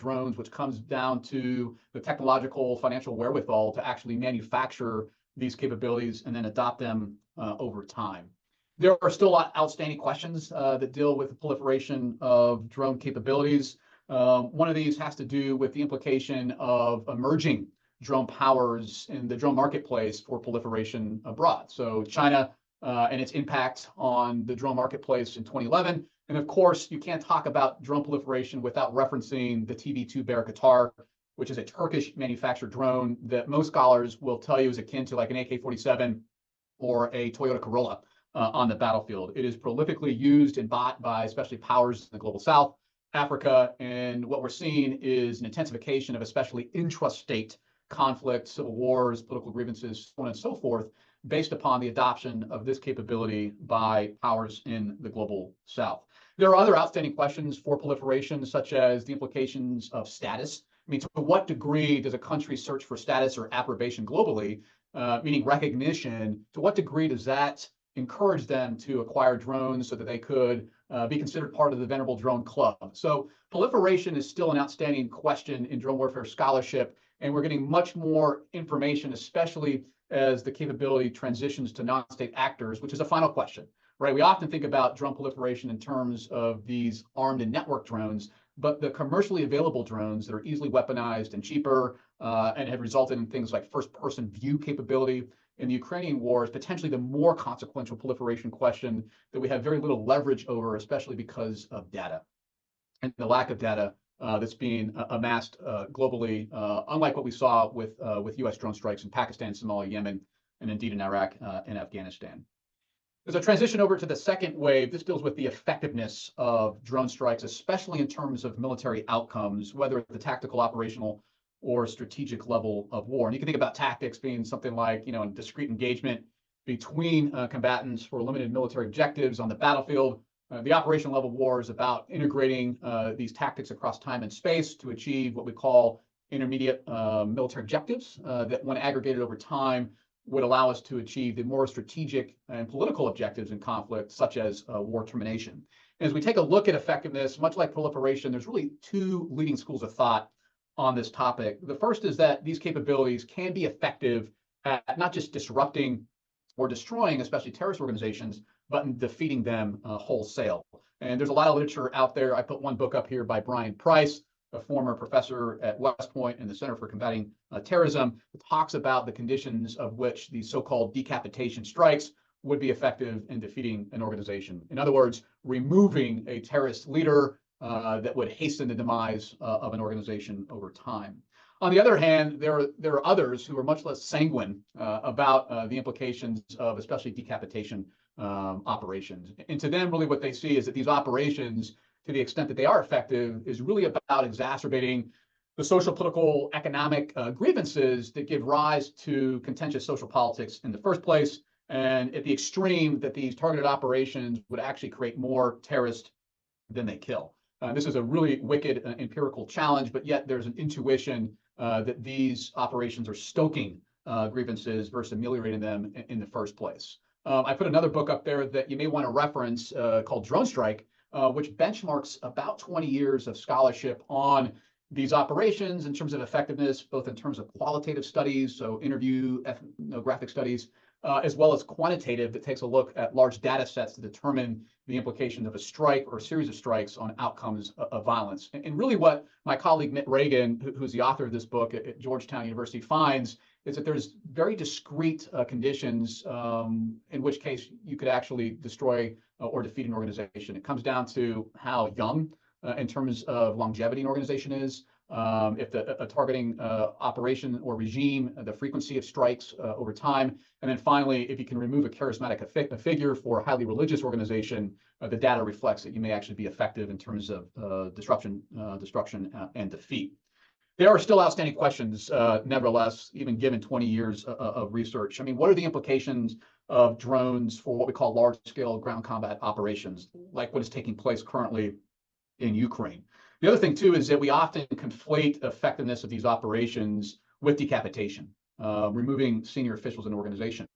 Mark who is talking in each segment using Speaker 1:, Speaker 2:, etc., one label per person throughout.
Speaker 1: drones, which comes down to the technological financial wherewithal to actually manufacture these capabilities and then adopt them over time. There are still outstanding questions that deal with the proliferation of drone capabilities. One of these has to do with the implication of emerging drone powers in the drone marketplace for proliferation abroad. So China and its impact on the drone marketplace in 2011. And of course, you can't talk about drone proliferation without referencing the TV2 Bayraktar, which is a Turkish manufactured drone that most scholars will tell you is akin to like an AK-47 or a Toyota Corolla on the battlefield. It is prolifically used and bought by especially powers in the global south, Africa, and what we're seeing is an intensification of especially intrastate conflict, civil wars, political grievances, so on and so forth, based upon the adoption of this capability by powers in the global south. There are other outstanding questions for proliferation, such as the implications of status. I mean, to what degree does a country search for status or approbation globally, meaning recognition? To what degree does that encourage them to acquire drones so that they could be considered part of the venerable drone club? So proliferation is still an outstanding question in drone warfare scholarship, and we're getting much more information, especially as the capability transitions to non-state actors, which is a final question, right? We often think about drone proliferation in terms of these armed and networked drones, but the commercially available drones that are easily weaponized and cheaper and have resulted in things like first-person view capability in the Ukrainian war is potentially the more consequential proliferation question that we have very little leverage over, especially because of data and the lack of data that's being amassed globally, unlike what we saw with U.S. drone strikes in Pakistan, Somalia, Yemen, and indeed in Iraq and Afghanistan. As I transition over to the second wave, this deals with the effectiveness of drone strikes, especially in terms of military outcomes, whether at the tactical, operational, or strategic level of war. And you can think about tactics being something like, a discrete engagement between combatants for limited military objectives on the battlefield. The operational level war is about integrating these tactics across time and space to achieve what we call intermediate military objectives that, when aggregated over time, would allow us to achieve the more strategic and political objectives in conflict, such as war termination. And as we take a look at effectiveness, much like proliferation, there's really two leading schools of thought on this topic. The first is that these capabilities can be effective at not just disrupting or destroying, especially terrorist organizations, but in defeating them wholesale. And there's a lot of literature out there. I put one book up here by Brian Price, a former professor at West Point in the Center for Combating Terrorism, that talks about the conditions of which these so-called decapitation strikes would be effective in defeating an organization. In other words, removing a terrorist leader that would hasten the demise of an organization over time. On the other hand, there are others who are much less sanguine about the implications of especially decapitation operations. And to them, really what they see is that these operations, to the extent that they are effective, is really about exacerbating the social, political, economic grievances that give rise to contentious social politics in the first place, and at the extreme that these targeted operations would actually create more terrorists than they kill. This is a really wicked empirical challenge, but yet there's an intuition that these operations are stoking grievances versus ameliorating them in the first place. I put another book up there that you may want to reference called Drone Strike, which benchmarks about 20 years of scholarship on these operations in terms of effectiveness, both in terms of qualitative studies, so interview, ethnographic studies, as well as quantitative that takes a look at large data sets to determine the implications of a strike or a series of strikes on outcomes of violence. And really what my colleague Mitt Reagan, who's the author of this book at Georgetown University, finds is that there's very discrete conditions in which case you could actually destroy or defeat an organization. It comes down to how young in terms of longevity an organization is, if a targeting operation or regime, the frequency of strikes over time, and then finally, if you can remove a charismatic figure for a highly religious organization, the data reflects that you may actually be effective in terms of disruption, destruction, and defeat. There are still outstanding questions, nevertheless, even given 20 years of research. I mean, what are the implications of drones for what we call large-scale ground combat operations, like what is taking place currently in Ukraine? The other thing, too, is that we often conflate effectiveness of these operations with decapitation, removing senior officials in an organization.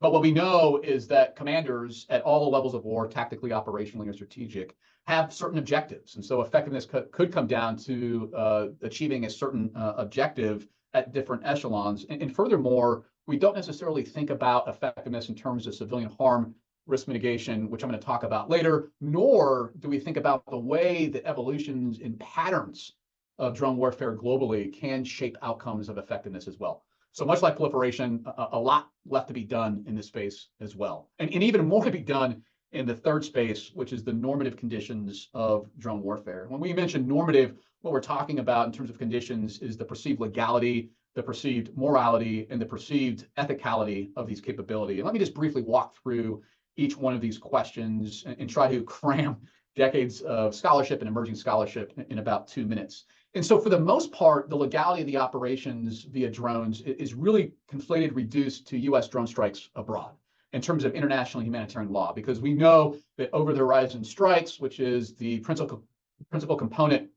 Speaker 1: But what we know is that commanders at all the levels of war, tactically, operationally, or strategic, have certain objectives. And so effectiveness could come down to achieving a certain objective at different echelons. And furthermore, we don't necessarily think about effectiveness in terms of civilian harm, risk mitigation, which I'm going to talk about later, nor do we think about the way that evolutions in patterns of drone warfare globally can shape outcomes of effectiveness as well. So much like proliferation, a lot left to be done in this space as well. And even more to be done in the third space, which is the normative conditions of drone warfare. When we mention normative, what we're talking about in terms of conditions is the perceived legality, the perceived morality, and the perceived ethicality of these capabilities. And let me just briefly walk through each one of these questions and try to cram decades of scholarship and emerging scholarship in about 2 minutes. And so for the most part, the legality of the operations via drones is really conflated, reduced to U.S. drone strikes abroad in terms of international humanitarian law, because we know that over-the-horizon strikes, which is the principal component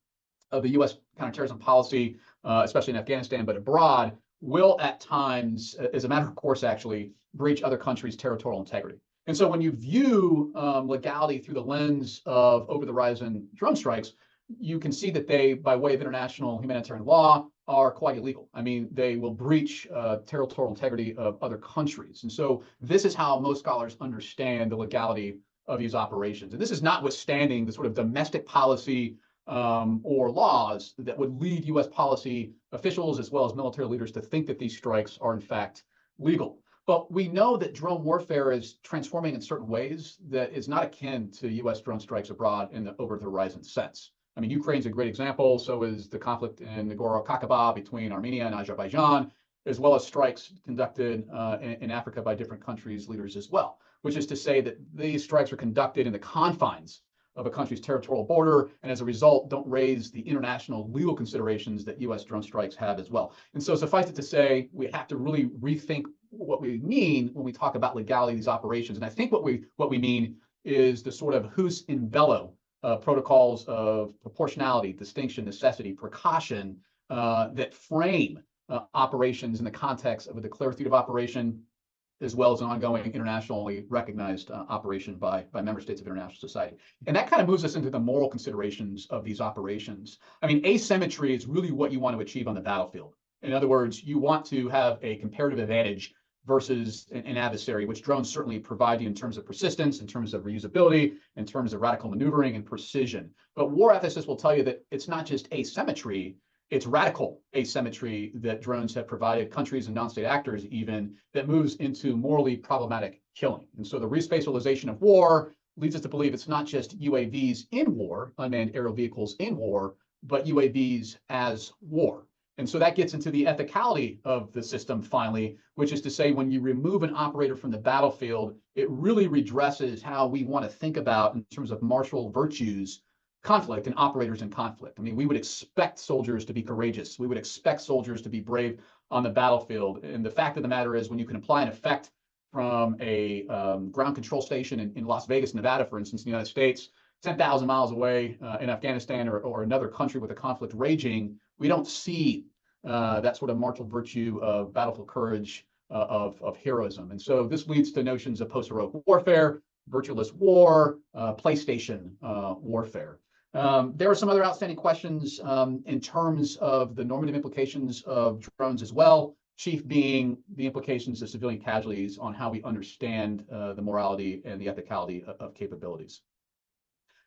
Speaker 1: of the U.S. counterterrorism policy, especially in Afghanistan, but abroad, will at times, as a matter of course, actually breach other countries' territorial integrity. And so when you view legality through the lens of over-the-horizon drone strikes, you can see that they, by way of international humanitarian law, are quite illegal. I mean, they will breach territorial integrity of other countries. And so this is how most scholars understand the legality of these operations. And this is notwithstanding the sort of domestic policy or laws that would lead U.S. policy officials as well as military leaders to think that these strikes are in fact legal. But we know that drone warfare is transforming in certain ways that is not akin to U.S. drone strikes abroad in the over-the-horizon sense. I mean, Ukraine's a great example. So is the conflict in Nagorno-Karabakh between Armenia and Azerbaijan, as well as strikes conducted in Africa by different countries' leaders as well, which is to say that these strikes are conducted in the confines of a country's territorial border, and as a result, don't raise the international legal considerations that U.S. drone strikes have as well. And so suffice it to say, we have to really rethink what we mean when we talk about legality of these operations. And I think what we mean is the sort of jus in bello protocols of proportionality, distinction, necessity, precaution that frame operations in the context of a declarative operation, as well as an ongoing internationally recognized operation by member states of international society. And that kind of moves us into the moral considerations of these operations. I mean, asymmetry is really what you want to achieve on the battlefield. In other words, you want to have a comparative advantage versus an adversary, which drones certainly provide you in terms of persistence, in terms of reusability, in terms of radical maneuvering and precision. But war ethicists will tell you that it's not just asymmetry, it's radical asymmetry that drones have provided countries and non-state actors even that moves into morally problematic killing. And so the respatialization of war leads us to believe it's not just UAVs in war, unmanned aerial vehicles in war, but UAVs as war. And so that gets into the ethicality of the system finally, which is to say when you remove an operator from the battlefield, it really redresses how we want to think about in terms of martial virtues, conflict and operators in conflict. I mean, we would expect soldiers to be courageous. We would expect soldiers to be brave on the battlefield. And the fact of the matter is when you can apply an effect from a ground control station in Las Vegas, Nevada, for instance, in the United States, 10,000 miles away in Afghanistan or another country with a conflict raging, we don't see that sort of martial virtue of battlefield courage, of heroism. And so this leads to notions of post-heroic warfare, virtueless war, PlayStation warfare. There are some other outstanding questions in terms of the normative implications of drones as well, chief being the implications of civilian casualties on how we understand the morality and the ethicality of capabilities.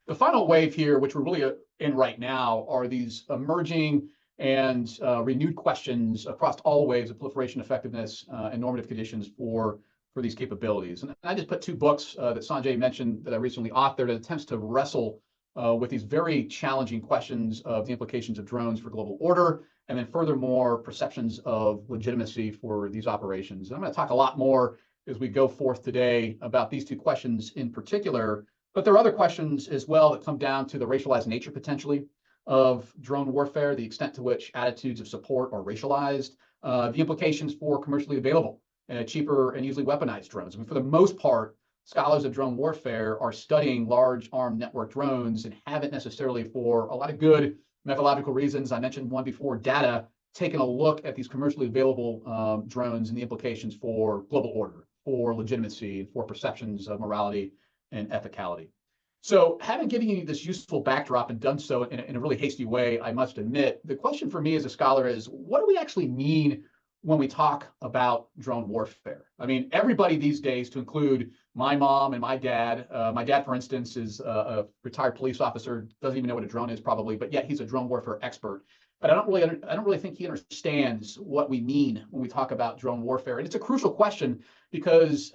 Speaker 1: The final wave here, which we're really in right now, are these emerging and renewed questions across all waves of proliferation, effectiveness, and normative conditions for these capabilities. And I just put 2 books that Sanjay mentioned that I recently authored that attempts to wrestle with these very challenging questions of the implications of drones for global order, and then furthermore, perceptions of legitimacy for these operations. And I'm going to talk a lot more as we go forth today about these 2 questions in particular, but there are other questions as well that come down to the racialized nature potentially of drone warfare, the extent to which attitudes of support are racialized, the implications for commercially available, cheaper and easily weaponized drones. I mean, for the most part, scholars of drone warfare are studying large armed network drones and haven't necessarily, for a lot of good methodological reasons, I mentioned one before, data, taken a look at these commercially available drones and the implications for global order. for legitimacy and for perceptions of morality and ethicality. So having given you this useful backdrop and done so in a really hasty way, I must admit, the question for me as a scholar is, what do we actually mean when we talk about drone warfare? I mean, everybody these days, to include my mom and my dad, for instance, is a retired police officer, doesn't even know what a drone is probably, but yet he's a drone warfare expert. But I don't really think he understands what we mean when we talk about drone warfare. And it's a crucial question because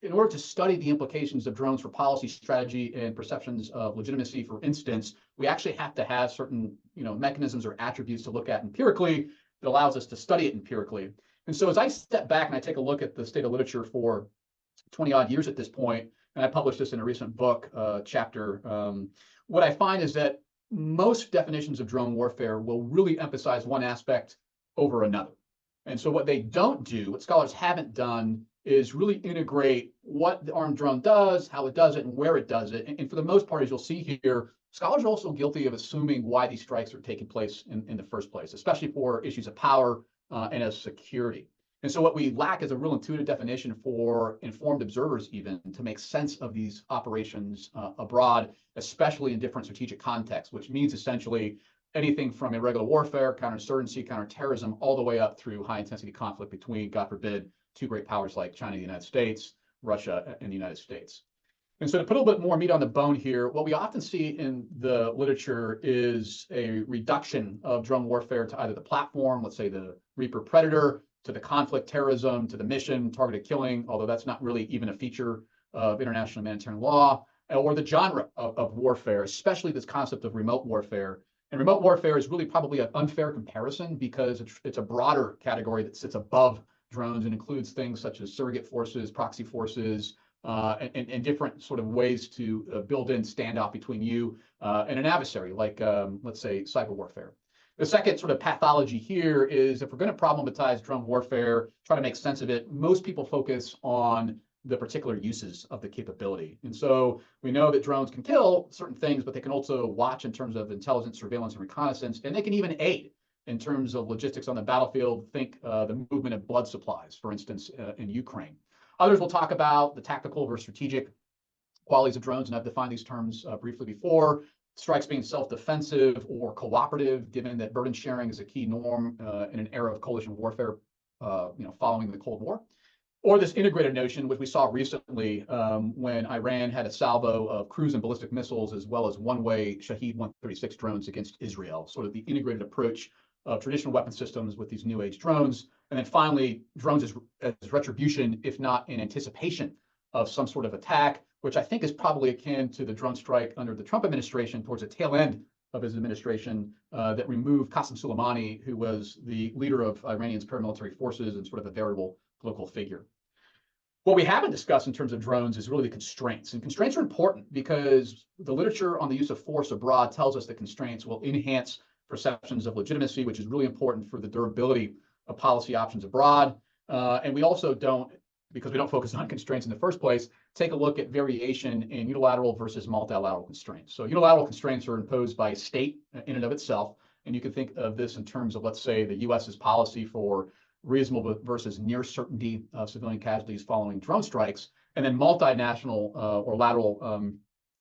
Speaker 1: in order to study the implications of drones for policy strategy and perceptions of legitimacy, for instance, we actually have to have certain mechanisms or attributes to look at empirically that allows us to study it empirically. And so as I step back and I take a look at the state of literature for 20 odd years at this point, and I published this in a recent book chapter, what I find is that most definitions of drone warfare will really emphasize one aspect over another. And so what they don't do, what scholars haven't done, is really integrate what the armed drone does, how it does it, and where it does it. And for the most part, as you'll see here, scholars are also guilty of assuming why these strikes are taking place in the first place, especially for issues of power and of security. And so what we lack is a real intuitive definition for informed observers even to make sense of these operations abroad, especially in different strategic contexts, which means essentially anything from irregular warfare, counterinsurgency, counterterrorism, all the way up through high-intensity conflict between, God forbid, two great powers like China and the United States, Russia and the United States. And so to put a little bit more meat on the bone here, what we often see in the literature is a reduction of drone warfare to either the platform, let's say the Reaper Predator, to the conflict terrorism, to the mission, targeted killing, although that's not really even a feature of international humanitarian law, or the genre of warfare, especially this concept of remote warfare. And remote warfare is really probably an unfair comparison because it's a broader category that sits above drones and includes things such as surrogate forces, proxy forces, and different sort of ways to build in standoff between you and an adversary, like let's say cyber warfare. The second sort of pathology here is if we're going to problematize drone warfare, try to make sense of it, most people focus on the particular uses of the capability. And so we know that drones can kill certain things, but they can also watch in terms of intelligence, surveillance, and reconnaissance, and they can even aid in terms of logistics on the battlefield. Think the movement of blood supplies, for instance, in Ukraine. Others will talk about the tactical versus strategic qualities of drones, and I've defined these terms briefly before. Strikes being self-defensive or cooperative, given that burden sharing is a key norm in an era of coalition warfare, following the Cold War. Or this integrated notion, which we saw recently when Iran had a salvo of cruise and ballistic missiles, as well as one-way Shahed 136 drones against Israel, sort of the integrated approach of traditional weapon systems with these new age drones. And then finally, drones as retribution, if not in anticipation of some sort of attack, which I think is probably akin to the drone strike under the Trump administration towards the tail end of his administration that removed Qasem Soleimani, who was the leader of Iranian's paramilitary forces and sort of a veritable political figure. What we haven't discussed in terms of drones is really the constraints. And constraints are important because the literature on the use of force abroad tells us that constraints will enhance perceptions of legitimacy, which is really important for the durability of policy options abroad. And we also don't, because we don't focus on constraints in the first place, take a look at variation in unilateral versus multilateral constraints. So unilateral constraints are imposed by a state in and of itself. And you can think of this in terms of, let's say, the US's policy for reasonable versus near certainty of civilian casualties following drone strikes, and then multinational or lateral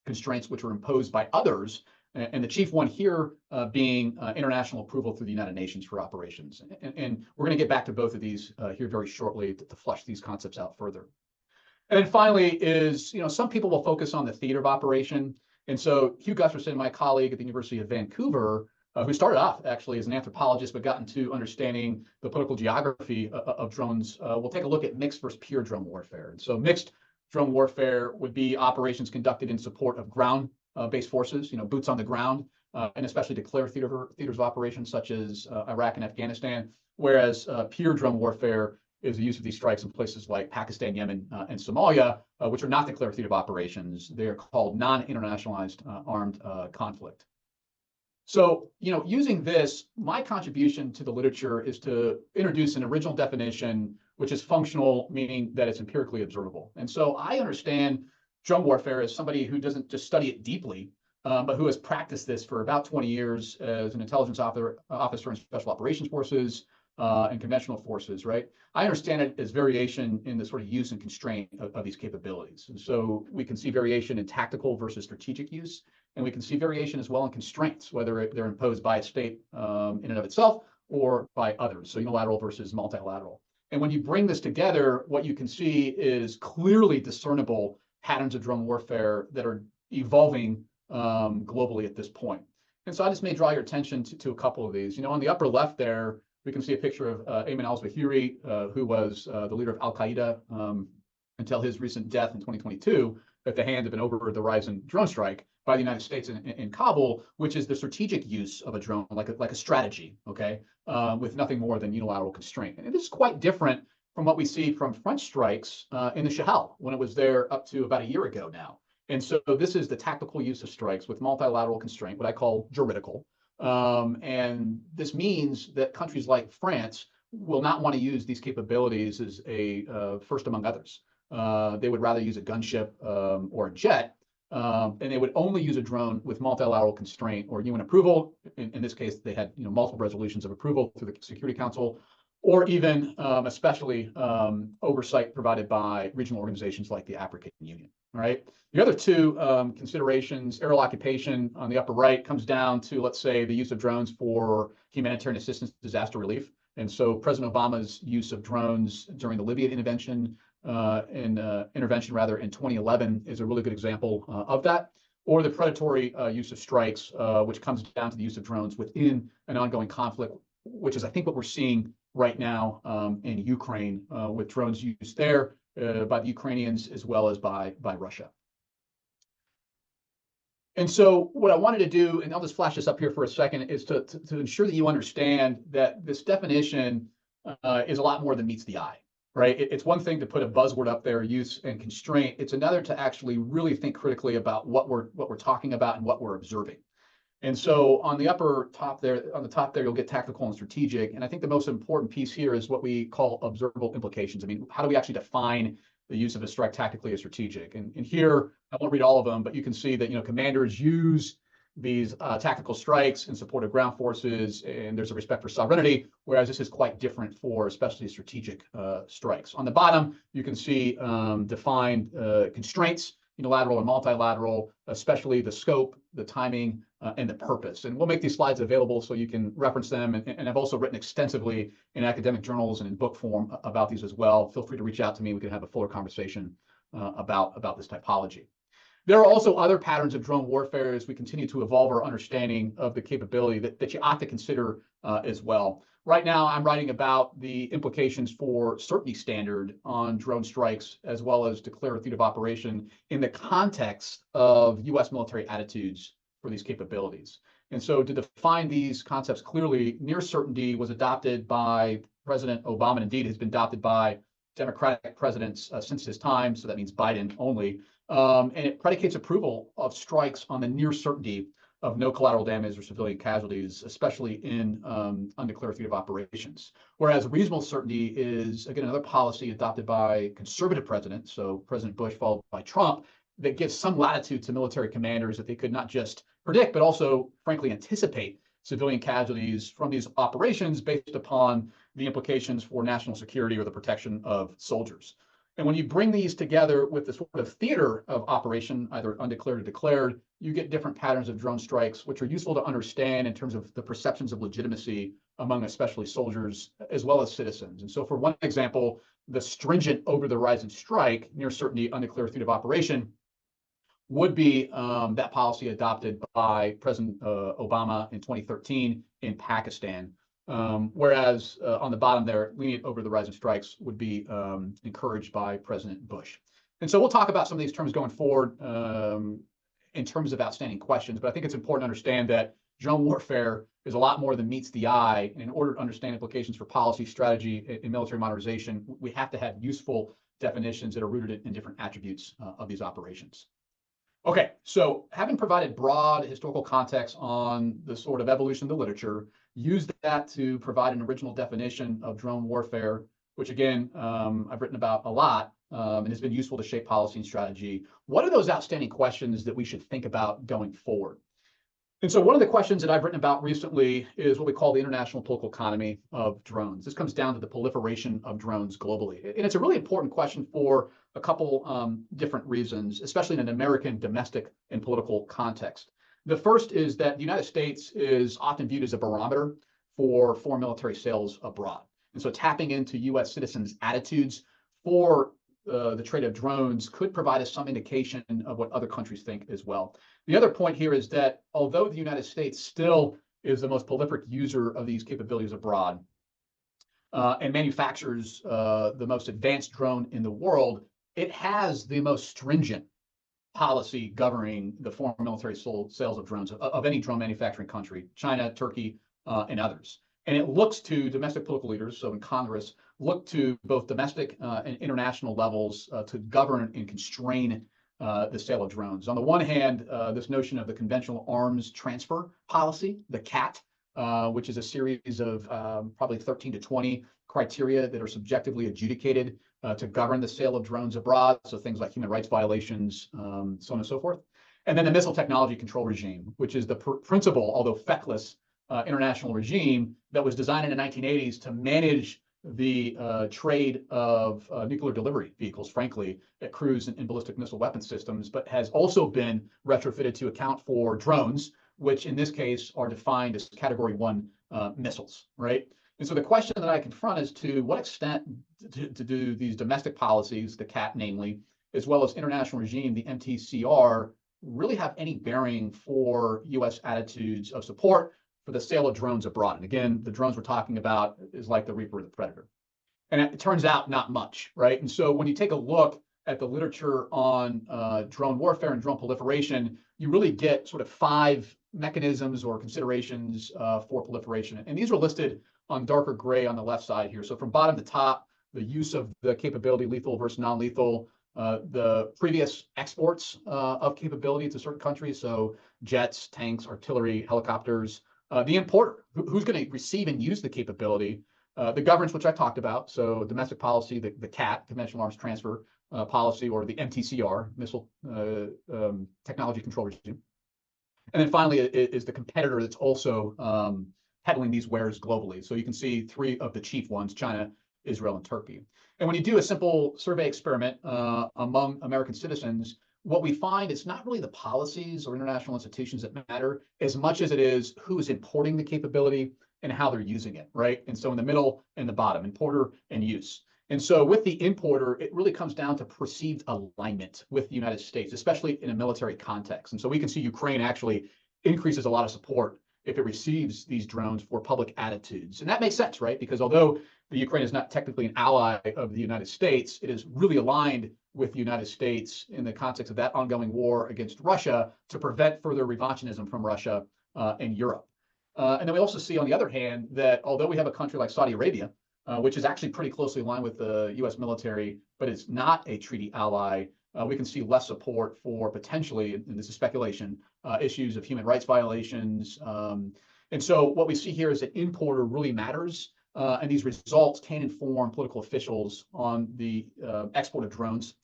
Speaker 1: constraints, which are imposed by others. And the chief one here being international approval through the United Nations for operations. And we're going to get back to both of these here very shortly to flesh these concepts out further. And then finally is, some people will focus on the theater of operation. And so Hugh Gustafson, my colleague at the University of Vancouver, who started off actually as an anthropologist, but got into understanding the political geography of drones, we'll take a look at mixed versus pure drone warfare. And so mixed drone warfare would be operations conducted in support of ground-based forces, boots on the ground, and especially declared theaters of operations such as Iraq and Afghanistan, whereas pure drone warfare is the use of these strikes in places like Pakistan, Yemen, and Somalia, which are not declared theater of operations. They are called non-internationalized armed conflict. So, using this, my contribution to the literature is to introduce an original definition, which is functional, meaning that it's empirically observable. And so I understand drone warfare as somebody who doesn't just study it deeply, but who has practiced this for about 20 years as an intelligence officer in special operations forces, and conventional forces, right? I understand it as variation in the sort of use and constraint of these capabilities. And so we can see variation in tactical versus strategic use, and we can see variation as well in constraints, whether they're imposed by a state in and of itself or by others, so unilateral versus multilateral. And when you bring this together, what you can see is clearly discernible patterns of drone warfare that are evolving globally at this point. And so I just may draw your attention to a couple of these. On the upper left there, we can see a picture of Ayman al-Zawahiri, who was the leader of al-Qaeda until his recent death in 2022 at the hand of an over-the-horizon drone strike by the United States in Kabul, which is the strategic use of a drone, like a strategy, okay, with nothing more than unilateral constraint. And this is quite different from what we see from French strikes in the Sahel when it was there up to about a year ago now. And so this is the tactical use of strikes with multilateral constraint, what I call juridical. And this means that countries like France will not want to use these capabilities as a first among others. They would rather use a gunship or a jet, and they would only use a drone with multilateral constraint or UN approval. In this case, they had multiple resolutions of approval through the Security Council, or even especially oversight provided by regional organizations like the African Union. All right. The other two considerations, aerial occupation on the upper right, comes down to, let's say, the use of drones for humanitarian assistance, disaster relief. And so President Obama's use of drones during the Libya intervention in 2011 is a really good example of that. Or the predatory use of strikes, which comes down to the use of drones within an ongoing conflict, which is, I think, what we're seeing right now in Ukraine with drones used there by the Ukrainians as well as by Russia. And so what I wanted to do, and I'll just flash this up here for a second, is to ensure that you understand that this definition is a lot more than meets the eye, right? It's one thing to put a buzzword up there, use and constraint. It's another to actually really think critically about what we're talking about and what we're observing. And so on the top there, you'll get tactical and strategic. And I think the most important piece here is what we call observable implications. I mean, how do we actually define the use of a strike tactically or strategic? And here, I won't read all of them, but you can see that, commanders use these tactical strikes in support of ground forces, and there's a respect for sovereignty, whereas this is quite different for especially strategic strikes. On the bottom, you can see defined constraints, unilateral and multilateral, especially the scope, the timing, and the purpose. And we'll make these slides available so you can reference them. And I've also written extensively in academic journals and in book form about these as well. Feel free to reach out to me. We can have a fuller conversation about this typology. There are also other patterns of drone warfare as we continue to evolve our understanding of the capability that you ought to consider as well. Right now, I'm writing about the implications for certainty standard on drone strikes, as well as declarative operation in the context of U.S. military attitudes for these capabilities. And so to define these concepts clearly, near certainty was adopted by President Obama, and indeed has been adopted by Democratic presidents since his time, so that means Biden only. And it predicates approval of strikes on the near certainty of no collateral damage or civilian casualties, especially in undeclarative operations. Whereas reasonable certainty is, again, another policy adopted by conservative presidents, so President Bush followed by Trump, that gives some latitude to military commanders that they could not just predict, but also, frankly, anticipate civilian casualties from these operations based upon the implications for national security or the protection of soldiers. And when you bring these together with the sort of theater of operation, either undeclared or declared, you get different patterns of drone strikes, which are useful to understand in terms of the perceptions of legitimacy among especially soldiers as well as citizens. And so for one example, the stringent over-the-horizon strike, near certainty, undeclared theater of operation, would be that policy adopted by President Obama in 2013 in Pakistan. Whereas on the bottom there, lenient over-the-horizon strikes would be encouraged by President Bush. And so we'll talk about some of these terms going forward in terms of outstanding questions, but I think it's important to understand that drone warfare is a lot more than meets the eye. And in order to understand implications for policy, strategy, and military modernization, we have to have useful definitions that are rooted in different attributes of these operations. Okay, so having provided broad historical context on the sort of evolution of the literature, used that to provide an original definition of drone warfare, which again, I've written about a lot and has been useful to shape policy and strategy. What are those outstanding questions that we should think about going forward? And so one of the questions that I've written about recently is what we call the international political economy of drones. This comes down to the proliferation of drones globally. And it's a really important question for a couple different reasons, especially in an American domestic and political context. The first is that the United States is often viewed as a barometer for foreign military sales abroad. And so tapping into US citizens' attitudes for the trade of drones could provide us some indication of what other countries think as well. The other point here is that although the United States still is the most prolific user of these capabilities abroad and manufactures the most advanced drone in the world, it has the most stringent policy governing the foreign military sales of drones of any drone manufacturing country, China, Turkey, and others. And it looks to domestic political leaders, so in Congress, look to both domestic and international levels to govern and constrain the sale of drones. On the one hand, this notion of the conventional arms transfer policy, the CAT, which is a series of probably 13 to 20 criteria that are subjectively adjudicated to govern the sale of drones abroad. So things like human rights violations, so on and so forth. And then the missile technology control regime, which is the principal, although feckless, international regime that was designed in the 1980s to manage the trade of nuclear delivery vehicles, frankly, at cruise and ballistic missile weapon systems, but has also been retrofitted to account for drones, which in this case are defined as Category 1 missiles, right? And so the question that I confront is to what extent to do these domestic policies, the CAT namely, as well as international regime, the MTCR, really have any bearing for U.S. attitudes of support for the sale of drones abroad? And again, the drones we're talking about is like the Reaper or the Predator. And it turns out not much, right? And so when you take a look at the literature on drone warfare and drone proliferation, you really get sort of 5 mechanisms or considerations for proliferation. And these are listed on darker gray on the left side here. So from bottom to top, the use of the capability, lethal versus non-lethal, the previous exports of capability to certain countries, so jets, tanks, artillery, helicopters, the importer, who's going to receive and use the capability, the governance, which I talked about, so domestic policy, the CAT, conventional arms transfer policy, or the MTCR, missile technology control regime. And then finally is the competitor that's also peddling these wares globally. So you can see 3 of the chief ones, China, Israel, and Turkey. And when you do a simple survey experiment among American citizens, what we find is not really the policies or international institutions that matter as much as it is who is importing the capability and how they're using it, right? And so in the middle and the bottom, importer and use. And so with the importer, it really comes down to perceived alignment with the United States, especially in a military context. And so we can see Ukraine actually increases a lot of support if it receives these drones for public attitudes. And that makes sense, right? Because although the Ukraine is not technically an ally of the United States, it is really aligned with the United States in the context of that ongoing war against Russia to prevent further revanchism from Russia in Europe. And then we also see, on the other hand, that although we have a country like Saudi Arabia, which is actually pretty closely aligned with the U.S. military, but it's not a treaty ally, we can see less support for potentially, and this is speculation, issues of human rights violations. And so what we see here is that importer really matters, and these results can inform political officials on the export of drones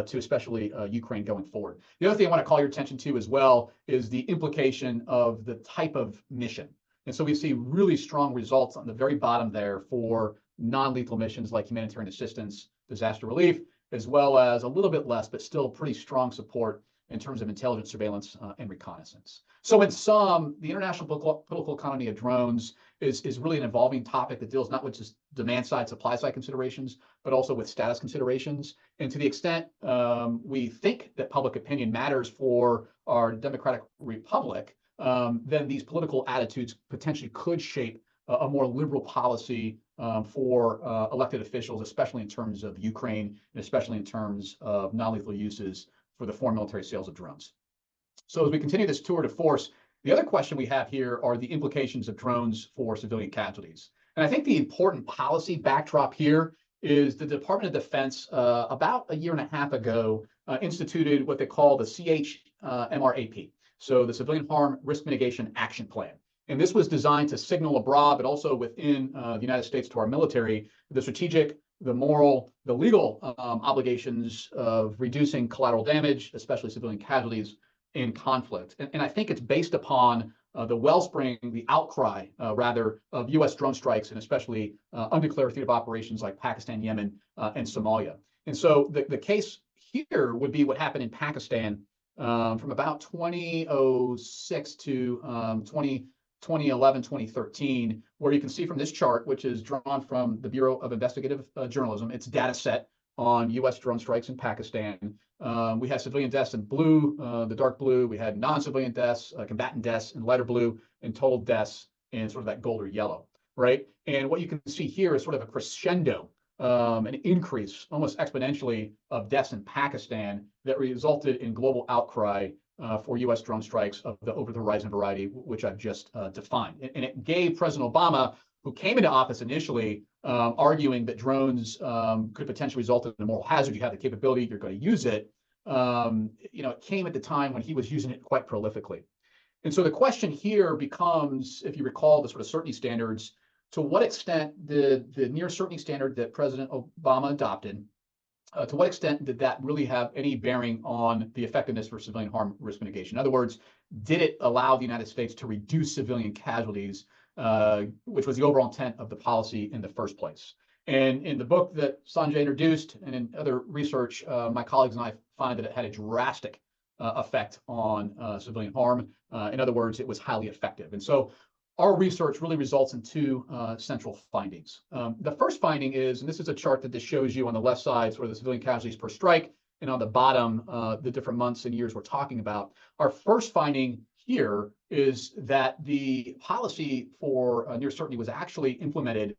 Speaker 1: to especially Ukraine going forward. The other thing I want to call your attention to as well is the implication of the type of mission. And so we see really strong results on the very bottom there for non-lethal missions like humanitarian assistance, disaster relief, as well as a little bit less, but still pretty strong support in terms of intelligence, surveillance, and reconnaissance. So in sum, the international political economy of drones is really an evolving topic that deals not with just demand side, supply side considerations, but also with status considerations. And to the extent we think that public opinion matters for our democratic republic, then these political attitudes potentially could shape a more liberal policy for elected officials, especially in terms of Ukraine, and especially in terms of non-lethal uses for the foreign military sales of drones. So as we continue this tour de force, the other question we have here are the implications of drones for civilian casualties. And I think the important policy backdrop here is the Department of Defense about a year and a half ago instituted what they call the CHMRAP, so the Civilian Harm Risk Mitigation Action Plan. And this was designed to signal abroad, but also within the United States to our military, the strategic, the moral, the legal obligations of reducing collateral damage, especially civilian casualties in conflict. And I think it's based upon the wellspring, the outcry, rather, of U.S. drone strikes, and especially undeclarative operations like Pakistan, Yemen, and Somalia. And so the case here would be what happened in Pakistan from about 2006 to 2011, 2013, where you can see from this chart, which is drawn from the Bureau of Investigative Journalism, its data set on U.S. drone strikes in Pakistan. We had civilian deaths in blue, the dark blue. We had non-civilian deaths, combatant deaths in lighter blue, and total deaths in sort of that gold or yellow, right? And what you can see here is sort of a crescendo, an increase almost exponentially of deaths in Pakistan that resulted in global outcry for U.S. drone strikes of the over-the-horizon variety, which I've just defined. And it gave President Obama, who came into office initially arguing that drones could potentially result in a moral hazard. You have the capability, you're going to use it. It came at the time when he was using it quite prolifically. And so the question here becomes, if you recall the sort of certainty standards, to what extent the near certainty standard that President Obama adopted, to what extent did that really have any bearing on the effectiveness for civilian harm risk mitigation? In other words, did it allow the United States to reduce civilian casualties, which was the overall intent of the policy in the first place? And in the book that Sanjay introduced and in other research, my colleagues and I find that it had a drastic effect on civilian harm. In other words, it was highly effective. And so our research really results in two central findings. The first finding is, and this is a chart that just shows you on the left side sort of the civilian casualties per strike, and on the bottom, the different months and years we're talking about. Our first finding here is that the policy for near certainty was actually implemented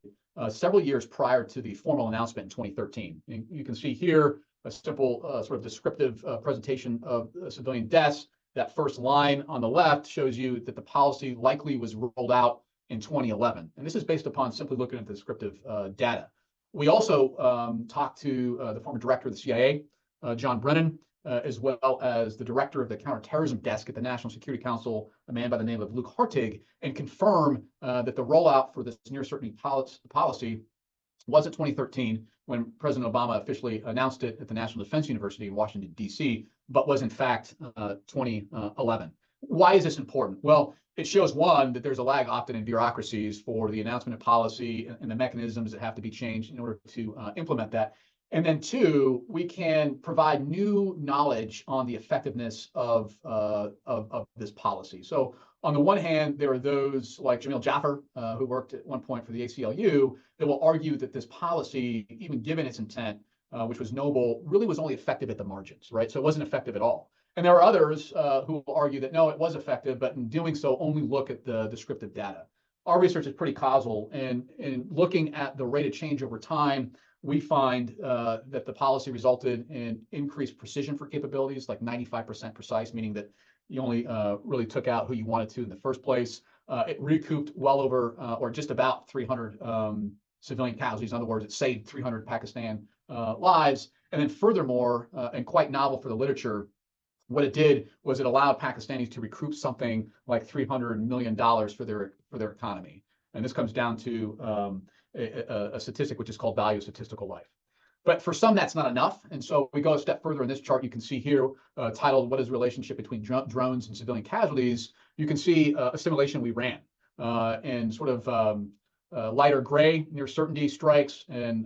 Speaker 1: several years prior to the formal announcement in 2013. And you can see here a simple sort of descriptive presentation of civilian deaths. That first line on the left shows you that the policy likely was rolled out in 2011. And this is based upon simply looking at the descriptive data. We also talked to the former director of the CIA, John Brennan, as well as the director of the counterterrorism desk at the National Security Council, a man by the name of Luke Hartig, and confirm that the rollout for this near certainty policy was in 2013 when President Obama officially announced it at the National Defense University in Washington, D.C., but was in fact 2011. Why is this important? Well, it shows, one, that there's a lag often in bureaucracies for the announcement of policy and the mechanisms that have to be changed in order to implement that. And then two, we can provide new knowledge on the effectiveness of this policy. So on the one hand, there are those like Jamil Jaffer, who worked at one point for the ACLU, that will argue that this policy, even given its intent, which was noble, really was only effective at the margins, right? So it wasn't effective at all. And there are others who will argue that, no, it was effective, but in doing so, only look at the descriptive data. Our research is pretty causal, and in looking at the rate of change over time, we find that the policy resulted in increased precision for capabilities, like 95% precise, meaning that you only really took out who you wanted to in the first place. It recouped well over or just about 300 civilian casualties. In other words, it saved 300 Pakistan lives. And then furthermore, and quite novel for the literature, what it did was it allowed Pakistanis to recoup something like $300 million for their economy. And this comes down to a statistic which is called value of statistical life. But for some, that's not enough. And so we go a step further in this chart. You can see here titled, "What is the relationship between drones and civilian casualties?" You can see a simulation we ran and sort of lighter gray near certainty strikes, and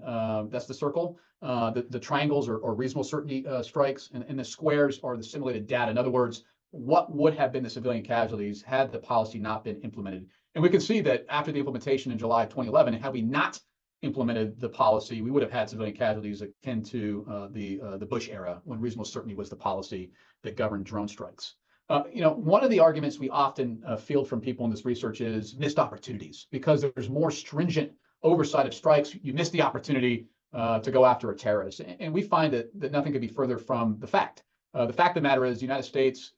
Speaker 1: that's the circle. The triangles are reasonable certainty strikes, and the squares are the simulated data. In other words, what would have been the civilian casualties had the policy not been implemented? And we can see that after the implementation in July of 2011, had we not implemented the policy, we would have had civilian casualties akin to the Bush era, when reasonable certainty was the policy that governed drone strikes. One of the arguments we often field from people in this research is missed opportunities. Because there's more stringent oversight of strikes, you miss the opportunity to go after a terrorist. And we find that nothing could be further from the fact. The fact of the matter is the United States,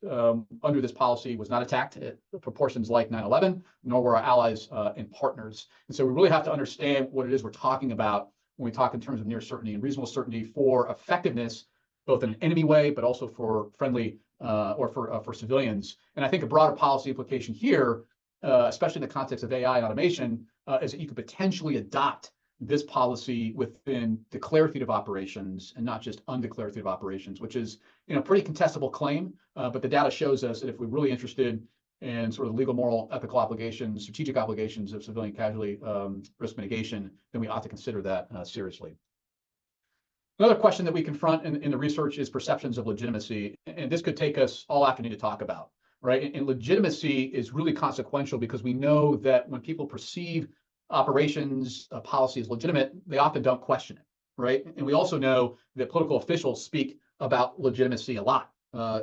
Speaker 1: under this policy, was not attacked at proportions like 9/11, nor were our allies and partners. And so we really have to understand what it is we're talking about when we talk in terms of near certainty and reasonable certainty for effectiveness, both in an enemy way, but also for friendly or for civilians. And I think a broader policy implication here, especially in the context of AI and automation, is that you could potentially adopt this policy within declarative operations and not just undeclarative operations, which is a pretty contestable claim. But the data shows us that if we're really interested and sort of legal, moral, ethical obligations, strategic obligations of civilian casualty risk mitigation, then we ought to consider that seriously. Another question that we confront in the research is perceptions of legitimacy, and this could take us all afternoon to talk about, right? And legitimacy is really consequential because we know that when people perceive operations, policy as legitimate, they often don't question it, right? And we also know that political officials speak about legitimacy a lot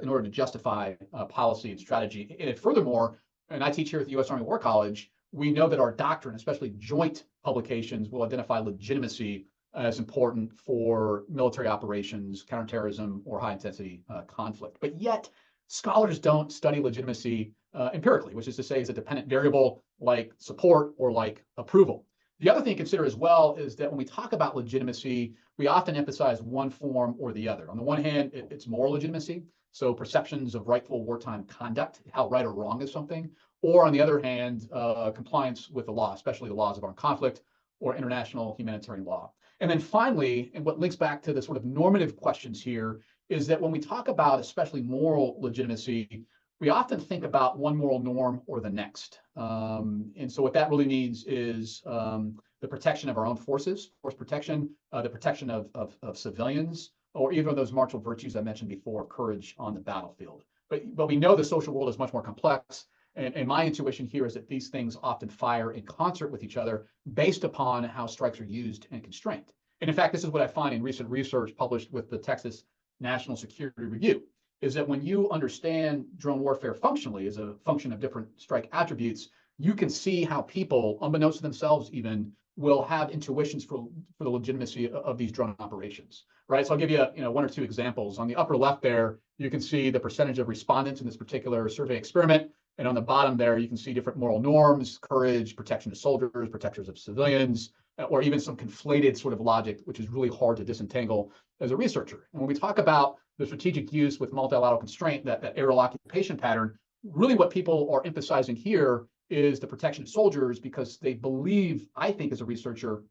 Speaker 1: in order to justify policy and strategy. And furthermore, and I teach here at the U.S. Army War College, we know that our doctrine, especially joint publications, will identify legitimacy as important for military operations, counterterrorism, or high-intensity conflict. But yet, scholars don't study legitimacy empirically, which is to say is a dependent variable like support or like approval. The other thing to consider as well is that when we talk about legitimacy, we often emphasize one form or the other. On the one hand, it's moral legitimacy, so perceptions of rightful wartime conduct, how right or wrong is something, or on the other hand, compliance with the law, especially the laws of armed conflict or international humanitarian law. And then finally, and what links back to the sort of normative questions here, is that when we talk about especially moral legitimacy, we often think about one moral norm or the next. And so what that really means is the protection of our own forces, force protection, the protection of civilians, or even those martial virtues I mentioned before, courage on the battlefield. But we know the social world is much more complex. And my intuition here is that these things often fire in concert with each other based upon how strikes are used and constrained. And in fact, this is what I find in recent research published with the Texas National Security Review, is that when you understand drone warfare functionally as a function of different strike attributes, you can see how people, unbeknownst to themselves even, will have intuitions for the legitimacy of these drone operations, right? So I'll give you, one or two examples. On the upper left there, you can see the percentage of respondents in this particular survey experiment. And on the bottom there, you can see different moral norms, courage, protection of soldiers, protectors of civilians, or even some conflated sort of logic, which is really hard to disentangle as a researcher. And when we talk about the strategic use with multilateral constraint, that aerial occupation pattern, really what people are emphasizing here is the protection of soldiers because they believe, I think as a researcher,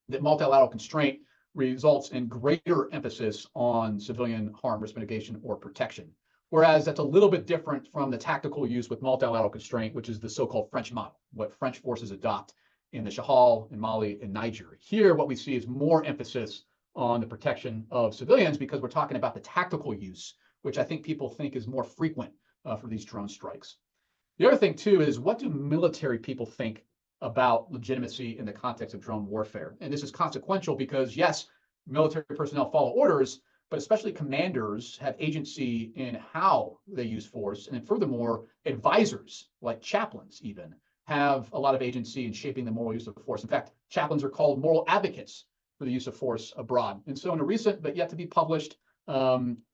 Speaker 1: that multilateral constraint results in greater emphasis on civilian harm risk mitigation or protection. Whereas that's a little bit different from the tactical use with multilateral constraint, which is the so-called French model, what French forces adopt in the Sahel, in Mali, and Niger. Here, what we see is more emphasis on the protection of civilians because we're talking about the tactical use, which I think people think is more frequent for these drone strikes. The other thing, too, is what do military people think about legitimacy in the context of drone warfare? And this is consequential because, yes, military personnel follow orders, but especially commanders have agency in how they use force. And then furthermore, advisors, like chaplains even, have a lot of agency in shaping the moral use of force. In fact, chaplains are called moral advocates for the use of force abroad. And so in a recent, but yet to be published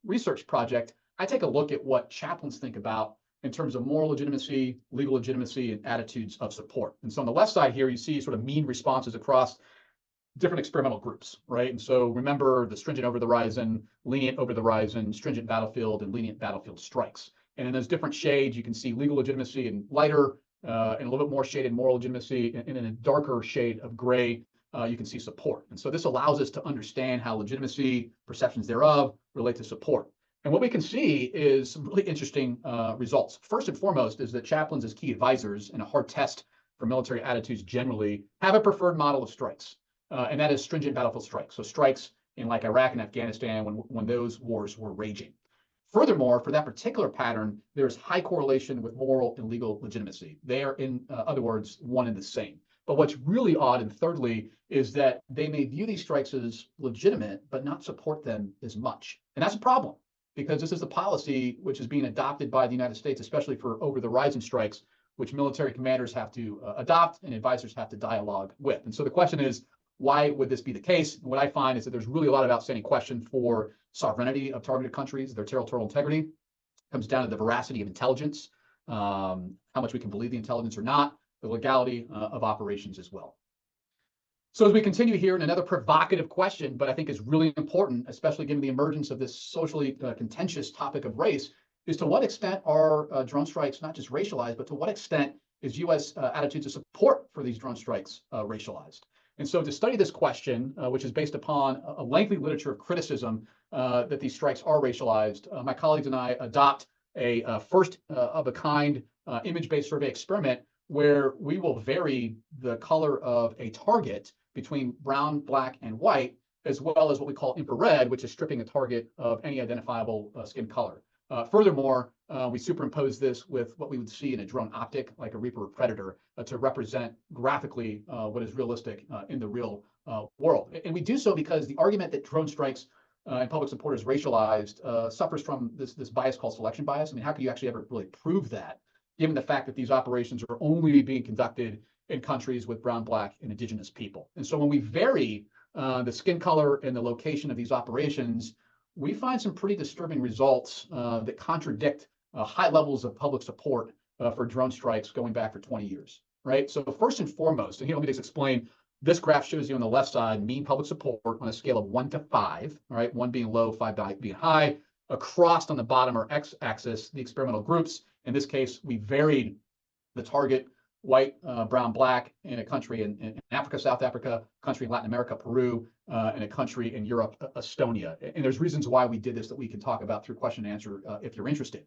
Speaker 1: research project, I take a look at what chaplains think about in terms of moral legitimacy, legal legitimacy, and attitudes of support. And so on the left side here, you see sort of mean responses across different experimental groups, right? And so remember the stringent over the horizon, lenient over the horizon, stringent battlefield, and lenient battlefield strikes. And in those different shades, you can see legal legitimacy in lighter, and a little bit more shaded moral legitimacy, and in a darker shade of gray, you can see support. And so this allows us to understand how legitimacy, perceptions thereof, relate to support. And what we can see is some really interesting results. First and foremost is that chaplains as key advisors in a hard test for military attitudes generally have a preferred model of strikes. And that is stringent battlefield strikes. So strikes in like Iraq and Afghanistan when those wars were raging. Furthermore, for that particular pattern, there's high correlation with moral and legal legitimacy. They are, in other words, one and the same. But what's really odd, and thirdly, is that they may view these strikes as legitimate, but not support them as much. And that's a problem because this is a policy which is being adopted by the United States, especially for over-the-horizon strikes, which military commanders have to adopt and advisors have to dialogue with. And so the question is, why would this be the case? And what I find is that there's really a lot of outstanding question for sovereignty of targeted countries, their territorial integrity. It comes down to the veracity of intelligence, how much we can believe the intelligence or not, the legality of operations as well. So as we continue here in another provocative question, but I think is really important, especially given the emergence of this socially contentious topic of race, is to what extent are drone strikes not just racialized, but to what extent is U.S. attitudes of support for these drone strikes racialized? And so to study this question, which is based upon a lengthy literature of criticism that these strikes are racialized, my colleagues and I adopt a first of a kind image-based survey experiment where we will vary the color of a target between brown, black, and white, as well as what we call infrared, which is stripping a target of any identifiable skin color. Furthermore, we superimpose this with what we would see in a drone optic, like a Reaper or Predator, to represent graphically what is realistic in the real world. And we do so because the argument that drone strikes and public support is racialized suffers from this bias called selection bias. I mean, how could you actually ever really prove that, given the fact that these operations are only being conducted in countries with brown, black, and indigenous people? And so when we vary the skin color and the location of these operations, we find some pretty disturbing results that contradict high levels of public support for drone strikes going back for 20 years, right? So first and foremost, and here let me just explain, this graph shows you on the left side mean public support on a scale of 1 to 5, all right, 1 being low, 5 being high. Across on the bottom or x-axis, the experimental groups. In this case, we varied the target white, brown, black in a country in Africa, South Africa, country in Latin America, Peru, and a country in Europe, Estonia. And there's reasons why we did this that we can talk about through question and answer if you're interested.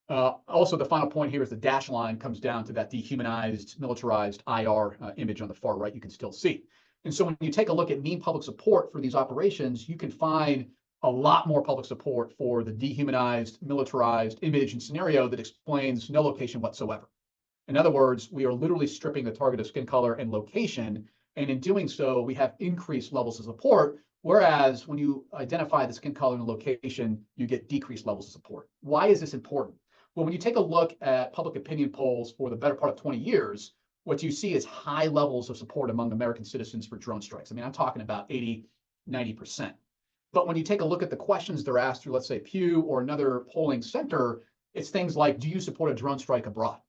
Speaker 1: Also, the final point here is the dash line comes down to that dehumanized, militarized IR image on the far right you can still see. And so when you take a look at mean public support for these operations, you can find a lot more public support for the dehumanized, militarized image and scenario that explains no location whatsoever. In other words, we are literally stripping the target of skin color and location, and in doing so, we have increased levels of support, whereas when you identify the skin color and location, you get decreased levels of support. Why is this important? Well, when you take a look at public opinion polls for the better part of 20 years, what you see is high levels of support among American citizens for drone strikes. I mean, I'm talking about 80, 90%. But when you take a look at the questions they're asked through, let's say, Pew or another polling center, it's things like, do you support a drone strike abroad?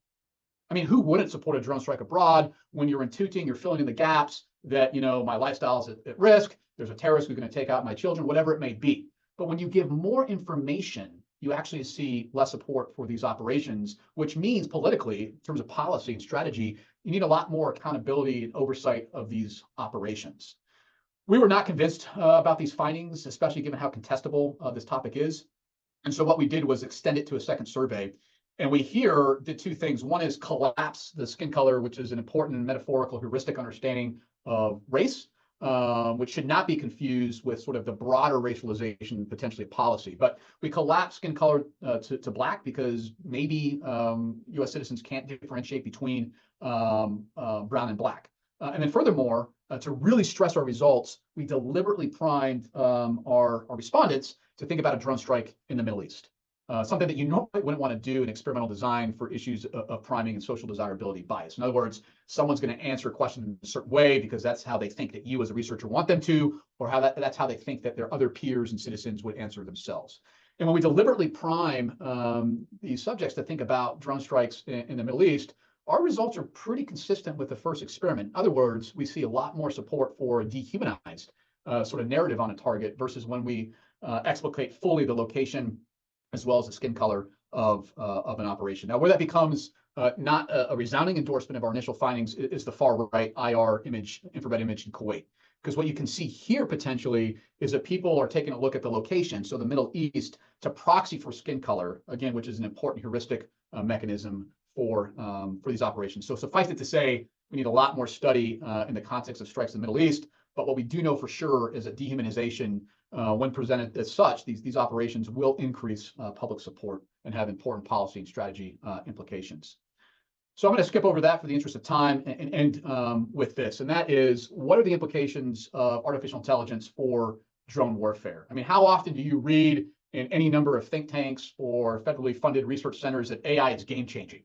Speaker 1: I mean, who wouldn't support a drone strike abroad when you're intuiting, you're filling in the gaps that, you know, my lifestyle is at risk, there's a terrorist who's going to take out my children, whatever it may be. But when you give more information, you actually see less support for these operations, which means politically, in terms of policy and strategy, you need a lot more accountability and oversight of these operations. We were not convinced about these findings, especially given how contestable this topic is. And so what we did was extend it to a second survey. And we here did two things. One is collapse the skin color, which is an important metaphorical heuristic understanding of race, which should not be confused with sort of the broader racialization, potentially policy. But we collapse skin color to black because maybe U.S. citizens can't differentiate between brown and black. And then furthermore, to really stress our results, we deliberately primed our respondents to think about a drone strike in the Middle East. Something that you normally wouldn't want to do in experimental design for issues of priming and social desirability bias. In other words, someone's going to answer a question in a certain way because that's how they think that you as a researcher want them to, or that's how they think that their other peers and citizens would answer themselves. And when we deliberately prime these subjects to think about drone strikes in the Middle East, our results are pretty consistent with the first experiment. In other words, we see a lot more support for a dehumanized sort of narrative on a target versus when we explicate fully the location as well as the skin color of an operation. Now, where that becomes not a resounding endorsement of our initial findings is the far right IR image, infrared image in Kuwait. Because what you can see here potentially is that people are taking a look at the location, so the Middle East, to proxy for skin color, again, which is an important heuristic mechanism for these operations. So suffice it to say, we need a lot more study in the context of strikes in the Middle East. But what we do know for sure is that dehumanization, when presented as such, these operations will increase public support and have important policy and strategy implications. So I'm going to skip over that for the interest of time and end with this, and that is, what are the implications of artificial intelligence for drone warfare? I mean, how often do you read in any number of think tanks or federally funded research centers that AI is game-changing,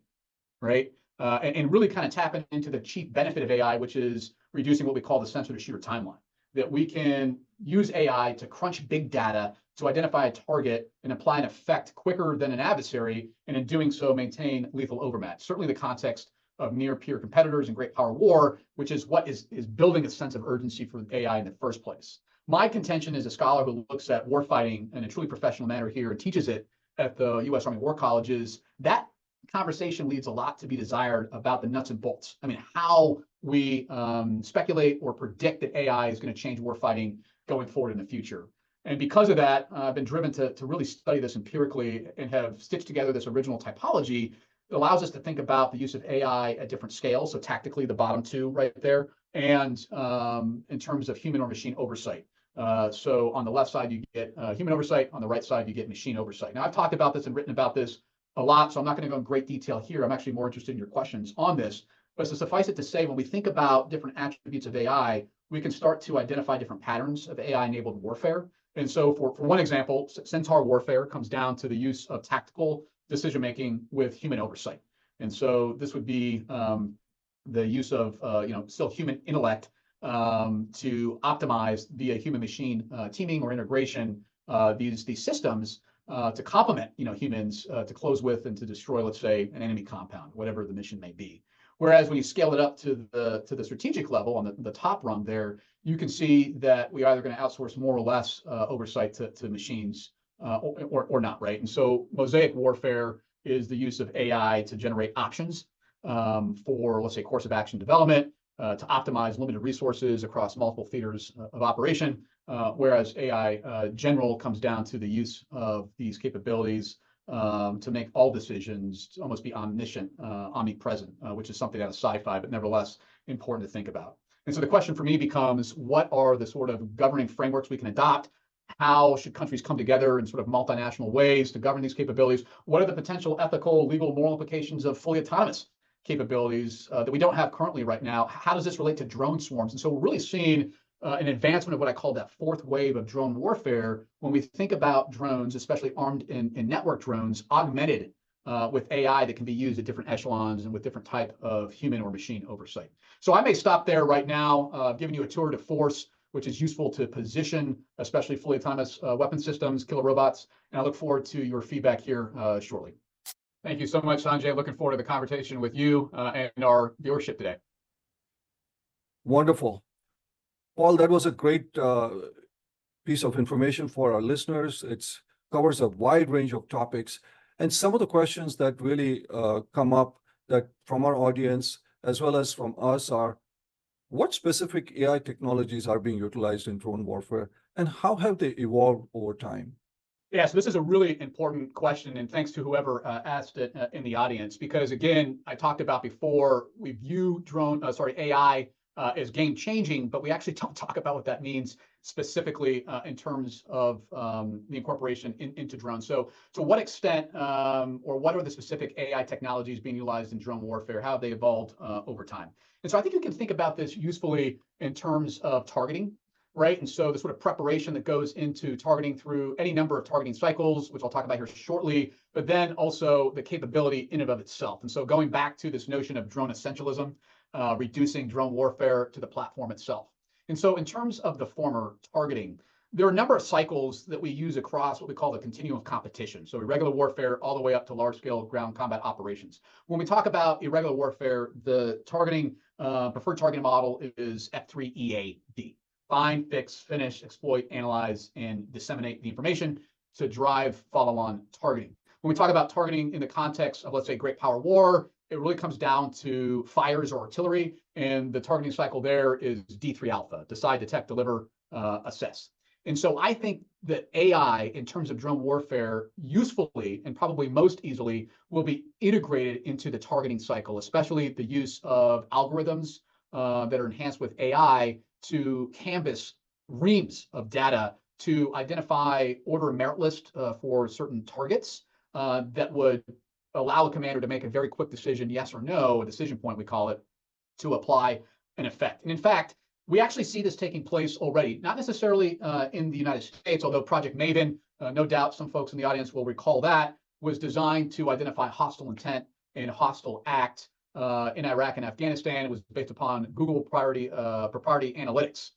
Speaker 1: right? And really kind of tapping into the chief benefit of AI, which is reducing what we call the sensor-to-shooter timeline, that we can use AI to crunch big data to identify a target and apply an effect quicker than an adversary, and in doing so, maintain lethal overmatch. Certainly the context of near-peer competitors and great power war, which is what is building a sense of urgency for AI in the first place. My contention as a scholar who looks at warfighting in a truly professional manner here and teaches it at the U.S. Army War Colleges, that conversation leaves a lot to be desired about the nuts and bolts. I mean, how we speculate or predict that AI is going to change warfighting going forward in the future. And because of that, I've been driven to really study this empirically and have stitched together this original typology that allows us to think about the use of AI at different scales. So tactically, the bottom two right there, and in terms of human or machine oversight. So on the left side, you get human oversight. On the right side, you get machine oversight. Now, I've talked about this and written about this a lot, so I'm not going to go in great detail here. I'm actually more interested in your questions on this. But to suffice it to say, when we think about different attributes of AI, we can start to identify different patterns of AI-enabled warfare. And so for one example, centaur warfare comes down to the use of tactical decision-making with human oversight. And so this would be the use of still human intellect to optimize via human-machine teaming or integration these systems to complement humans to close with and to destroy, let's say, an enemy compound, whatever the mission may be. Whereas when you scale it up to the strategic level on the top rung there, you can see that we're either going to outsource more or less oversight to machines or not, right? And so mosaic warfare is the use of AI to generate options for, let's say, course of action development, to optimize limited resources across multiple theaters of operation, whereas AI general comes down to the use of these capabilities to make all decisions, to almost be omniscient, omnipresent, which is something out of sci-fi, but nevertheless important to think about. And so the question for me becomes, what are the sort of governing frameworks we can adopt? How should countries come together in sort of multinational ways to govern these capabilities? What are the potential ethical, legal, moral implications of fully autonomous capabilities that we don't have currently right now? How does this relate to drone swarms? And so we're really seeing an advancement of what I call that fourth wave of drone warfare when we think about drones, especially armed in network drones, augmented with AI that can be used at different echelons and with different type of human or machine oversight. So I may stop there right now, giving you a tour de force, which is useful to position, especially fully autonomous weapon systems, killer robots. And I look forward to your feedback here shortly. Thank you so much, Sanjay. Looking forward to the conversation with you and our viewership today.
Speaker 2: Wonderful. Paul, that was a great piece of information for our listeners. It covers a wide range of topics. And some of the questions that really come up that from our audience, as well as from us, are what specific AI technologies are being utilized in drone warfare, and how have they evolved over time?
Speaker 1: Yeah, so this is a really important question, and thanks to whoever asked it in the audience, because again, I talked about before, we view AI as game-changing, but we actually don't talk about what that means specifically in terms of the incorporation into drones. So to what extent or what are the specific AI technologies being utilized in drone warfare? How have they evolved over time? And so I think you can think about this usefully in terms of targeting, right? And so the sort of preparation that goes into targeting through any number of targeting cycles, which I'll talk about here shortly, but then also the capability in and of itself. And so going back to this notion of drone essentialism, reducing drone warfare to the platform itself. And so in terms of the former targeting, there are a number of cycles that we use across what we call the continuum of competition. So irregular warfare all the way up to large-scale ground combat operations. When we talk about irregular warfare, the targeting, preferred targeting model is F3EAD. Find, fix, finish, exploit, analyze, and disseminate the information to drive follow-on targeting. When we talk about targeting in the context of, let's say, great power war, it really comes down to fires or artillery, and the targeting cycle there is D3 alpha, decide, detect, deliver, assess. And so I think that AI, in terms of drone warfare, usefully and probably most easily will be integrated into the targeting cycle, especially the use of algorithms that are enhanced with AI to canvas reams of data to identify order of merit list for certain targets that would allow a commander to make a very quick decision, yes or no, a decision point we call it, to apply an effect. And in fact, we actually see this taking place already, not necessarily in the United States, although Project Maven, no doubt some folks in the audience will recall that, was designed to identify hostile intent and hostile act in Iraq and Afghanistan. It was based upon Google proprietary analytics.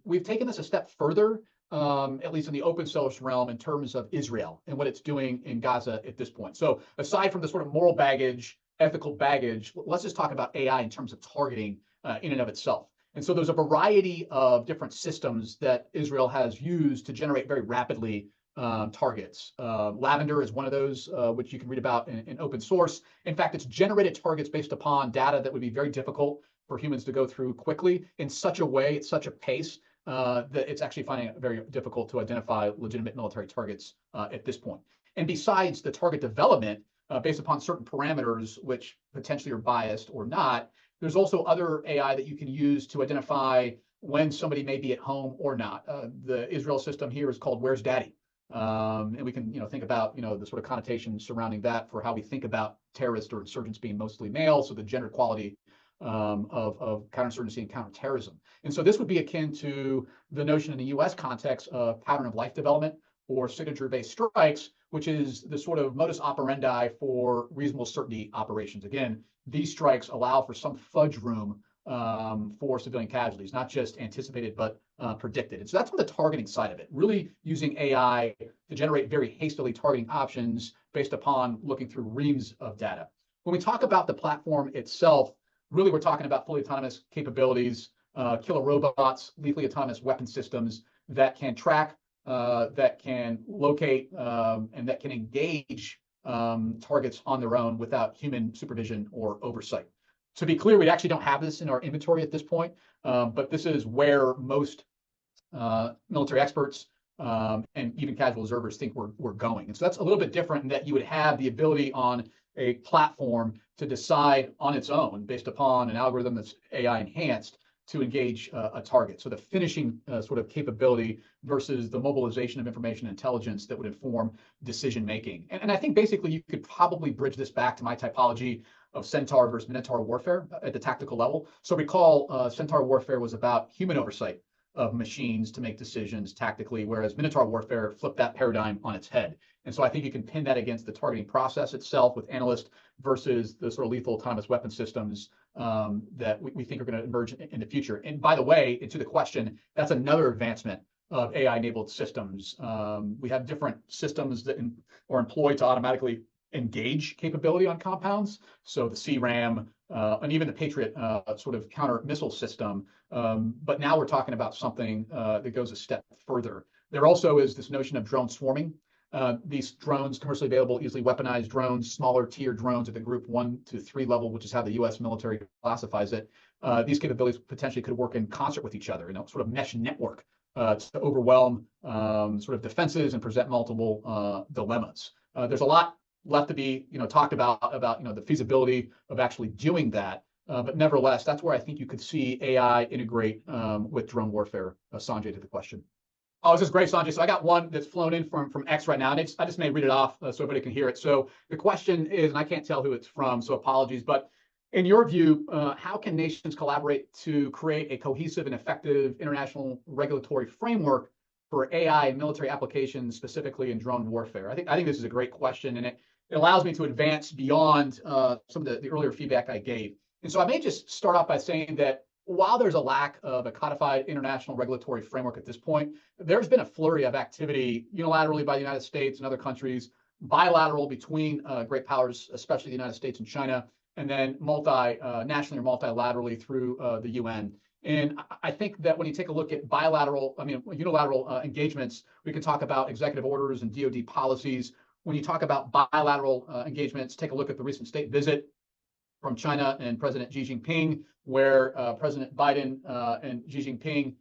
Speaker 1: We've taken this a step further, at least in the open source realm, in terms of Israel and what it's doing in Gaza at this point. So aside from the sort of moral baggage, ethical baggage, let's just talk about AI in terms of targeting in and of itself. And so there's a variety of different systems that Israel has used to generate very rapidly targets. Lavender is one of those, which you can read about in open source. In fact, it's generated targets based upon data that would be very difficult for humans to go through quickly in such a way, at such a pace, that it's actually finding it very difficult to identify legitimate military targets at this point. And besides the target development, based upon certain parameters, which potentially are biased or not, there's also other AI that you can use to identify when somebody may be at home or not. The Israel system here is called Where's Daddy? And we can, think about, the sort of connotations surrounding that for how we think about terrorists or insurgents being mostly male. So the gender quality of counterinsurgency and counterterrorism. And so this would be akin to the notion in the US context of pattern of life development or signature-based strikes, which is the sort of modus operandi for reasonable certainty operations. Again, these strikes allow for some fudge room for civilian casualties, not just anticipated, but predicted. And so that's on the targeting side of it, really using AI to generate very hastily targeting options based upon looking through reams of data. When we talk about the platform itself, really we're talking about fully autonomous capabilities, killer robots, lethally autonomous weapon systems that can track, that can locate, and that can engage targets on their own without human supervision or oversight. To be clear, we actually don't have this in our inventory at this point, but this is where most military experts and even casual observers think we're going. And so that's a little bit different in that you would have the ability on a platform to decide on its own based upon an algorithm that's AI enhanced to engage a target. So the finishing sort of capability versus the mobilization of information intelligence that would inform decision making. And I think basically you could probably bridge this back to my typology of Centaur versus Minotaur warfare at the tactical level. So recall Centaur warfare was about human oversight of machines to make decisions tactically, whereas Minotaur warfare flipped that paradigm on its head. And so I think you can pin that against the targeting process itself with analyst versus the sort of lethal autonomous weapon systems that we think are going to emerge in the future. And by the way, to the question, that's another advancement of AI-enabled systems. We have different systems that are employed to automatically engage capability on compounds. So the CRAM and even the Patriot sort of counter missile system. But now we're talking about something that goes a step further. There also is this notion of drone swarming. These drones, commercially available, easily weaponized drones, smaller tier drones at the group 1 to 3 level, which is how the U.S. military classifies it. These capabilities potentially could work in concert with each other, sort of mesh network to overwhelm sort of defenses and present multiple dilemmas. There's a lot left to be talked about the feasibility of actually doing that. But nevertheless, that's where I think you could see AI integrate with drone warfare. Sanjay, to the question. Oh, this is great, Sanjay. So I got one that's flown in from X right now, and I just may read it off so everybody can hear it. So the question is, and I can't tell who it's from, so apologies, but in your view, how can nations collaborate to create a cohesive and effective international regulatory framework for AI and military applications, specifically in drone warfare? I think this is a great question, and it allows me to advance beyond some of the earlier feedback I gave. And so I may just start off by saying that while there's a lack of a codified international regulatory framework at this point, there's been a flurry of activity unilaterally by the United States and other countries, bilateral between great powers, especially the United States and China, and then nationally or multilaterally through the UN. And I think that when you take a look at unilateral engagements, we can talk about executive orders and DoD policies. When you talk about bilateral engagements, take a look at the recent state visit from China and President Xi Jinping, where President Biden and Xi Jinping,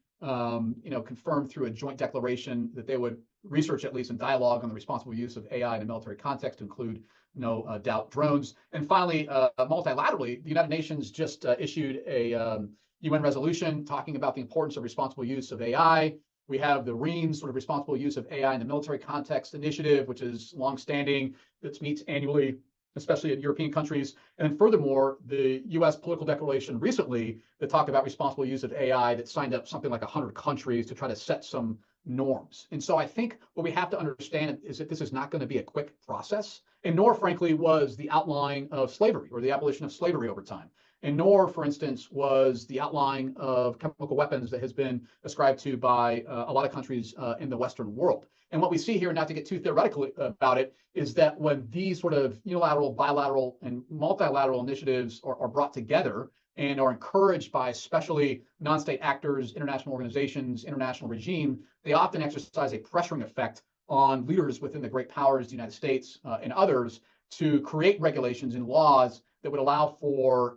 Speaker 1: confirmed through a joint declaration that they would research, at least in dialogue, on the responsible use of AI in a military context to include, no doubt, drones. And finally, multilaterally, the United Nations just issued a UN resolution talking about the importance of responsible use of AI. We have the REAMS, sort of responsible use of AI in the military context initiative, which is longstanding, that meets annually, especially in European countries. And then furthermore, the US political declaration recently that talked about responsible use of AI that signed up something like 100 countries to try to set some norms. And so I think what we have to understand is that this is not going to be a quick process, and nor, frankly, was the outline of slavery or the abolition of slavery over time. And nor, for instance, was the outline of chemical weapons that has been ascribed to by a lot of countries in the Western world. And what we see here, not to get too theoretical about it, is that when these sort of unilateral, bilateral, and multilateral initiatives are brought together and are encouraged by especially non-state actors, international organizations, international regime, they often exercise a pressuring effect on leaders within the great powers, the United States and others, to create regulations and laws that would allow for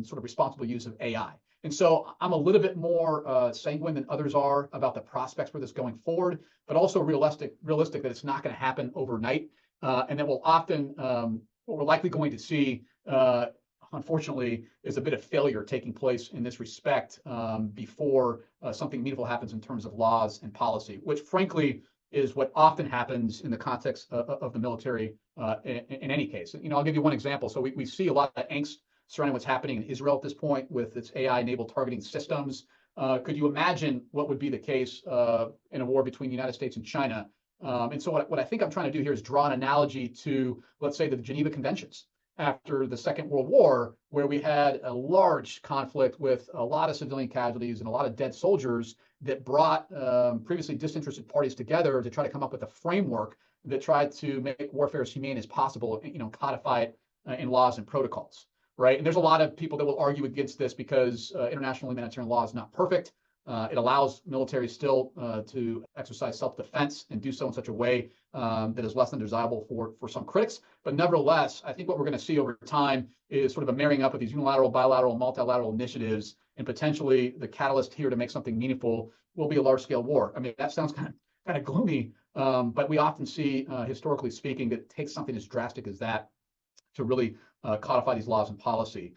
Speaker 1: sort of responsible use of AI. And so I'm a little bit more sanguine than others are about the prospects for this going forward, but also realistic that it's not going to happen overnight, and that we'll often, what we're likely going to see, unfortunately, is a bit of failure taking place in this respect before something meaningful happens in terms of laws and policy, which frankly is what often happens in the context of the military in any case. I'll give you one example. So we see a lot of angst surrounding what's happening in Israel at this point with its AI-enabled targeting systems. Could you imagine what would be the case in a war between the United States and China? And so what I think I'm trying to do here is draw an analogy to, let's say, the Geneva Conventions after the Second World War, where we had a large conflict with a lot of civilian casualties and a lot of dead soldiers that brought previously disinterested parties together to try to come up with a framework that tried to make warfare as humane as possible, codify it in laws and protocols, right? And there's a lot of people that will argue against this because international humanitarian law is not perfect. It allows military still to exercise self-defense and do so in such a way that is less than desirable for some critics. But nevertheless, I think what we're going to see over time is sort of a marrying up of these unilateral, bilateral, multilateral initiatives, and potentially the catalyst here to make something meaningful will be a large-scale war. I mean, that sounds kind of gloomy, but we often see, historically speaking, that it takes something as drastic as that to really codify these laws and policy.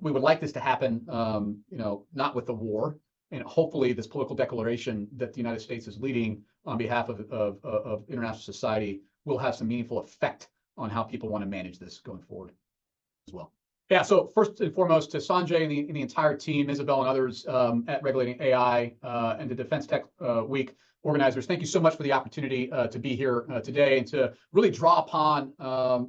Speaker 1: We would like this to happen, not with the war, and hopefully this political declaration that the United States is leading on behalf of international society will have some meaningful effect on how people want to manage this going forward as well. Yeah, so first and foremost to Sanjay and the entire team, Isabel and others at Regulating AI and the Defense Tech Week organizers, thank you so much for the opportunity to be here today and to really draw upon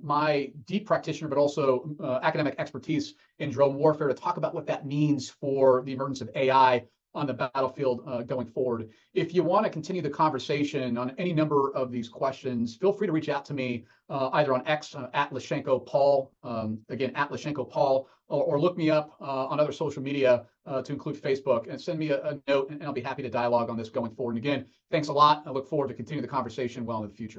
Speaker 1: my deep practitioner, but also academic expertise in drone warfare to talk about what that means for the emergence of AI on the battlefield going forward. If you want to continue the conversation on any number of these questions, feel free to reach out to me either on X at Lushenko Paul, again at Lushenko Paul, or look me up on other social media to include Facebook, and send me a note, and I'll be happy to dialogue on this going forward. And again, thanks a lot. I look forward to continuing the conversation well in the future.